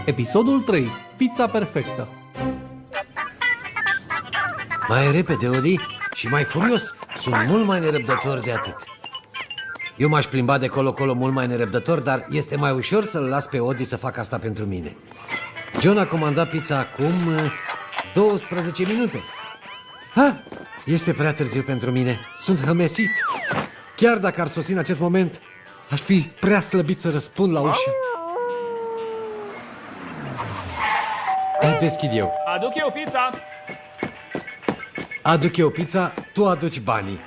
Episodul 3. Pizza perfectă. Mai repede, Odi, și mai furios. Sunt mult mai nerăbdător de atât. Eu m-aș plimba de colo-colo mult mai nerăbdător, dar este mai ușor să-l las pe Odi să facă asta pentru mine. John a comandat pizza acum 12 minute. Este prea târziu pentru mine. Sunt hămesit. Chiar dacă ar sosi în acest moment, aș fi prea slăbit să răspund la ușă. Deschid eu. Aduc eu pizza. Aduc eu pizza, tu aduci banii.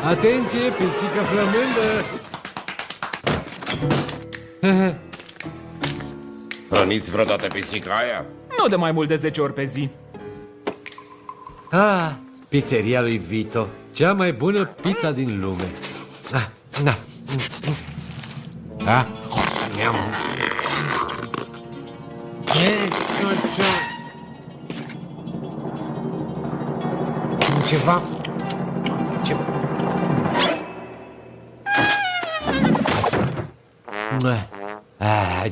Atenție, pisică flămândă! Hrăniți vreodată pisica aia? Nu de mai mult de 10 ori pe zi. Pizzeria lui Vito. Cea mai bună pizza din lume. Ceva...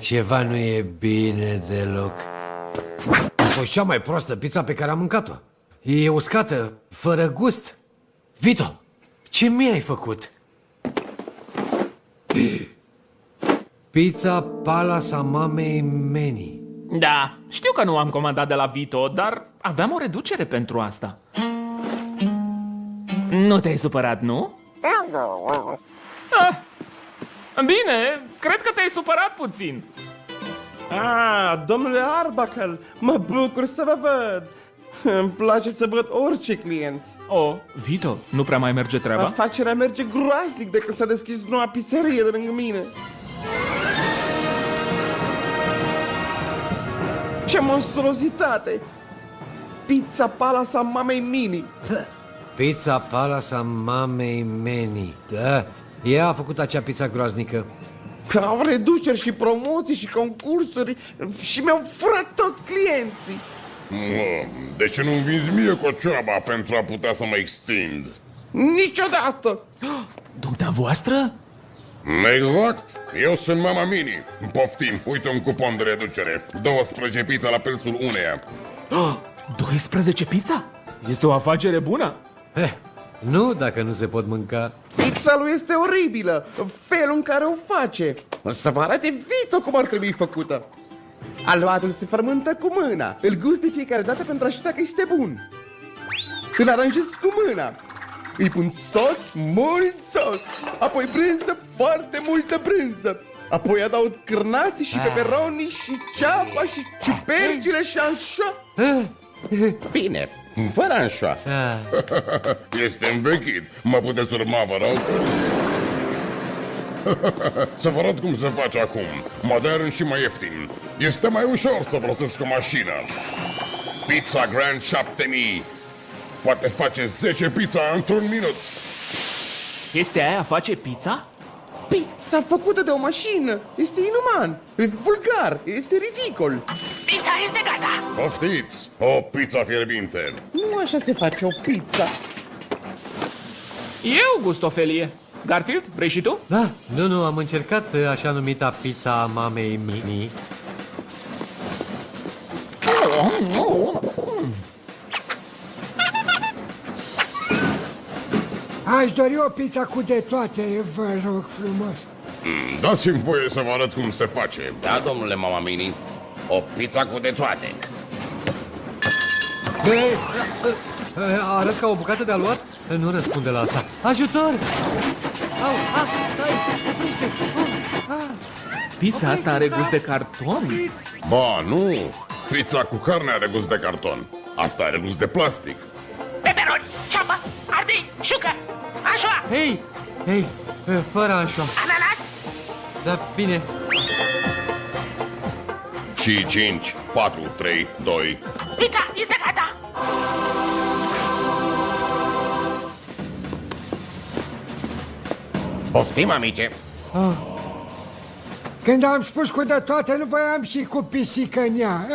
Ceva nu e bine deloc. A fost cea mai proastă pizza pe care am mâncat-o. E uscată, fără gust. Vito, ce mi-ai făcut? Pizza Palace a mamei Meni. Da, știu că nu am comandat de la Vito, dar aveam o reducere pentru asta. Nu te-ai supărat, nu? Bine, cred că te-ai supărat puțin. Domnule Arbuckle, mă bucur să vă văd. Îmi place să văd orice client. Vito, nu prea mai merge treaba? Afacerea merge groaznic de când s-a deschis noua pizzerie de lângă mine. Ce monstruozitate! Pizza Palace a mamei Mini. Pizza Palace a mamei Meni. Da, ea a făcut acea pizza groaznică. Au reduceri și promoții și concursuri și mi-au furat toți clienții. De ce nu-mi vinzi mie cocioaba pentru a putea să mă extind? Niciodată! Dumneavoastră? Exact, eu sunt Mama Mini. Poftim, uite un cupon de reducere. 12 pizza la prețul uneia. 12 pizza? Este o afacere bună? Nu, dacă nu se pot mânca. Pizza lui este oribilă, felul în care o face. O să vă arate Vito cum ar trebui făcută. Aluatul se frământă cu mâna, îl gust de fiecare dată pentru a ști dacă este bun. Îl aranjez cu mâna, îi pun sos, mult sos, apoi brânză, foarte multă brânză. Apoi adaug cârnații și peperoni și ceapa și ciupercile și anșoa. Bine, fără anșoa. Este învechit. Mă puteți urma, vă rog? Să vă arăt cum se face acum. Modern și mai ieftin. Este mai ușor să folosesc o mașină. Pizza Grand 7000 poate face 10 pizza într-un minut. Chestia aia face pizza? Pizza făcută de o mașină. Este inuman, e vulgar, este ridicol. Pizza este gata! Poftiți, o pizza fierbinte. Nu așa se face o pizza. Eu gust o felie. Garfield, vrei și tu? Da, nu, am încercat așa numita pizza a mamei Mini. Aș dori o pizza cu de toate, vă rog frumos. Dați-mi voie să vă arăt cum se face. Da, domnule Mama Mini, o pizza cu de toate. Arăt ca o bucată de aluat? Nu răspunde la asta. Ajutor! Pizza asta are gust de carton? Ba, nu! Pizza cu carne are gust de carton. Asta are gust de plastic. Peperoni, ceapă, ardei, șucă, anșoa. Hei, fără anșoa. Ananas. Da, bine. Și 5, 4, 3, 2. Pizza este gata. Poftim, amice. Când am spus cu de toate, nu voiam și cu pisică în ea.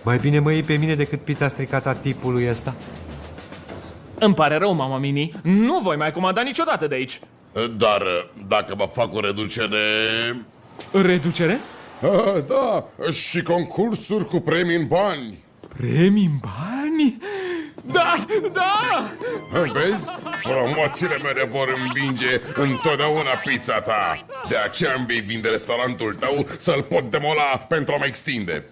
Mai bine mă iei pe mine decât pizza stricată a tipului ăsta. Îmi pare rău, Mama Mini. Nu voi mai comanda niciodată de aici. Dar dacă vă fac o reducere... Reducere? Da, și concursuri cu premii în bani. Premii în bani? Da, da! Vezi? Promoțiile mele vor învinge întotdeauna pizza ta. De aceea îmi vei vinde restaurantul tău să-l pot demola pentru a mă extinde.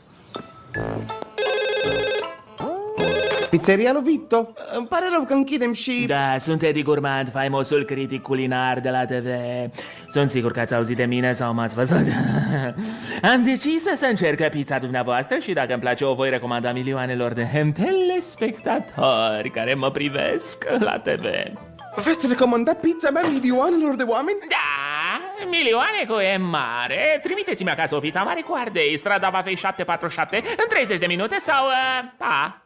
Pizzeria lui Vito. Îmi pare rău că închidem și... Da, sunt Edi Gurmand, faimosul critic culinar de la TV. Sunt sigur că ați auzit de mine sau m-ați văzut. Am decis să încerc pizza dumneavoastră și dacă îmi place o voi recomanda milioanelor de telespectatori care mă privesc la TV. Veți recomanda pizza mea milioanelor de oameni? Da, milioane cu E mare. Trimiteți-mi acasă o pizza mare cu ardei, strada Vafei 747, în 30 de minute sau... pa!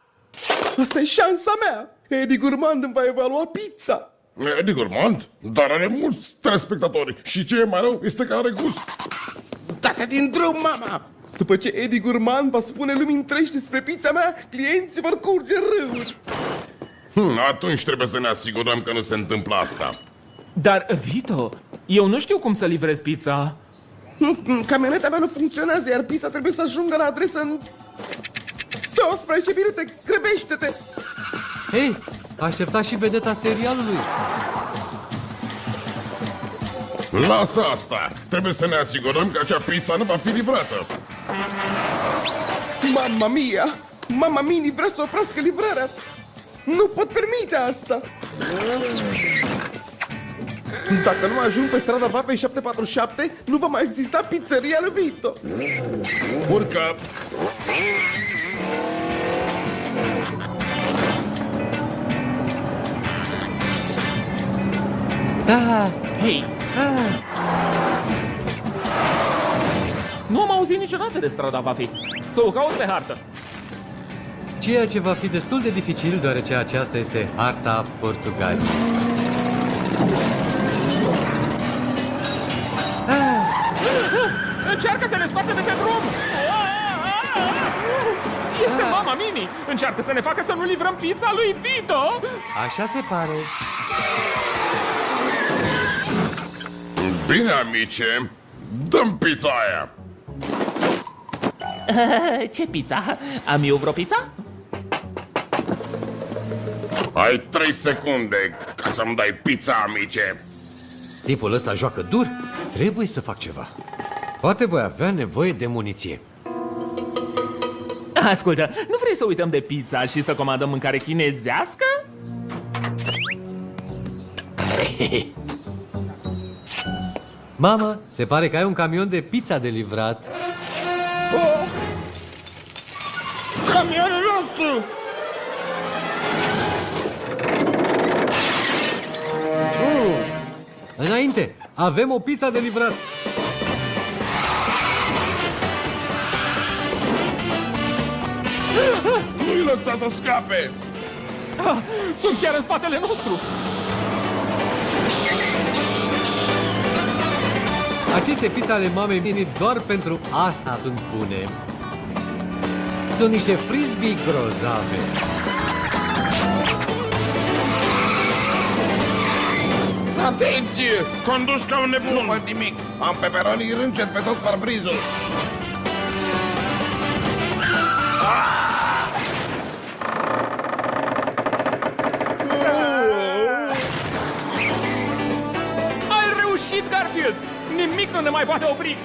Asta e șansa mea! Edi Gurmand îmi va evalua pizza! Edi Gurmand? Dar are mulți telespectatori și ce e mai rău este că are gust. Date din drum, mama! După ce Edi Gurmand va spune lumii întregi despre pizza mea, clienții vor curge râuri. Atunci trebuie să ne asigurăm că nu se întâmplă asta. Dar, Vito, eu nu știu cum să livrez pizza. Camioneta mea nu funcționează, iar pizza trebuie să ajungă la adresă în 12 minute. Grăbește-te! Hei, aștepta și vedeta serialului. Lasă asta! Trebuie să ne asigurăm că acea pizza nu va fi livrată. Mamma mia! Mama Mini vrea să oprească livrarea! Nu pot permite asta! Dacă nu ajung pe strada Vapei 747, nu va mai exista pizzeria lui Vito! Urcă! Da, Hei! Nu am auzit niciodată de strada Vafei. Să o caut pe hartă. ceea ce va fi destul de dificil, deoarece aceasta este harta Portugaliei. Încearcă să ne scoate de pe drum! Este mama Mini! Încearcă să ne facă să nu livrăm pizza lui Vito! Așa se pare. Bine, amice, dăm pizza aia. Ce pizza? Am eu vreo pizza? Ai 3 secunde ca să-mi dai pizza, amice. Tipul ăsta joacă dur. Trebuie să fac ceva. Poate voi avea nevoie de muniție. Ascultă, nu vrei să uităm de pizza și să comandăm mâncare chinezească? Mamă, se pare că ai un camion de pizza de livrat. Camionul nostru! Înainte, avem o pizza de livrat. Nu-i lăsa să scape. Sunt chiar în spatele nostru! Aceste pizze ale mamei Mini doar pentru asta sunt bune. Sunt niște frisbee grozave. Atenție! Conduci ca un nebun! Nu văd nimic! Am peperonii râncet pe tot parbrizul! Ai reușit, Garfield! Nimic nu ne mai poate opri!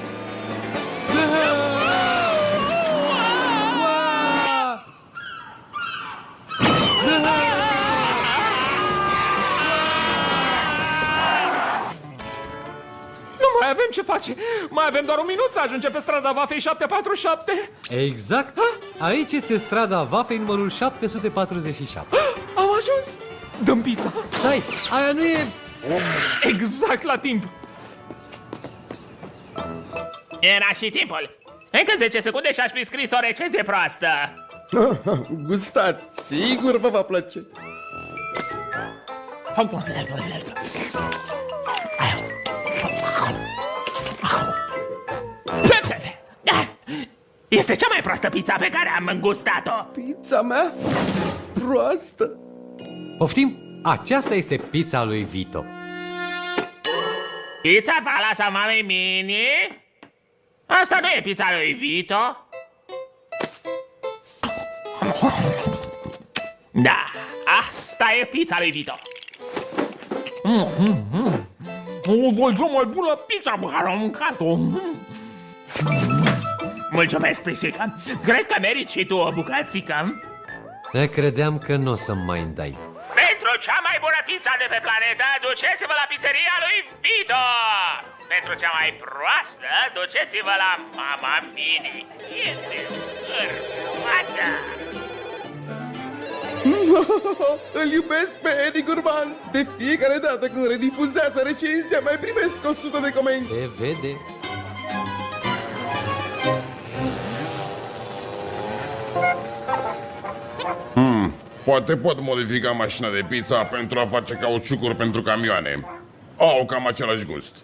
Nu mai avem ce face! Mai avem doar un minut să ajungem pe strada Vafei 747! Exact. Aici este strada Vafei numărul 747. Am ajuns! Dăm pizza! Stai, aia nu e... Exact la timp! Era și timpul. Încă 10 secunde și aș fi scris o recenzie proastă. Gustați, sigur vă va plăce. Este cea mai proastă pizza pe care am îngustat-o. Pizza mea? Proastă? Poftim? Aceasta este pizza lui Vito. Pizza Palasa Mamei Mini? Asta nu e pizza lui Vito? Da, asta e pizza lui Vito. O cea mai bună pizza pe care am mâncat-o. Mulțumesc, pisică. Cred că meriți și tu o bucățică. Credeam că nu o să-mi mai dai. Pentru cea mai bună pizza de pe planetă, duceți-vă la pizzeria lui Vito! Pentru cea mai proastă, duceți-vă la Mama Mini. Este frumoasă! Îl iubesc pe Eddie Gurman. De fiecare dată când redifuzează recenzia, mai primesc 100 de comenzi. Se vede. Poate pot modifica mașina de pizza pentru a face cauciucuri pentru camioane. Au cam același gust.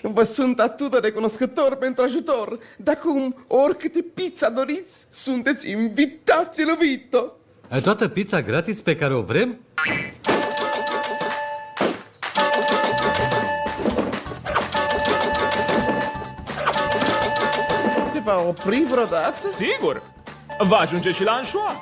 Vă sunt atât de recunoscător pentru ajutor. De acum, oricâte pizza doriți, sunteți invitați lui Vito. Ai toată pizza gratis pe care o vrem? Te va opri vreodată? Sigur! Va ajunge și la anșoa.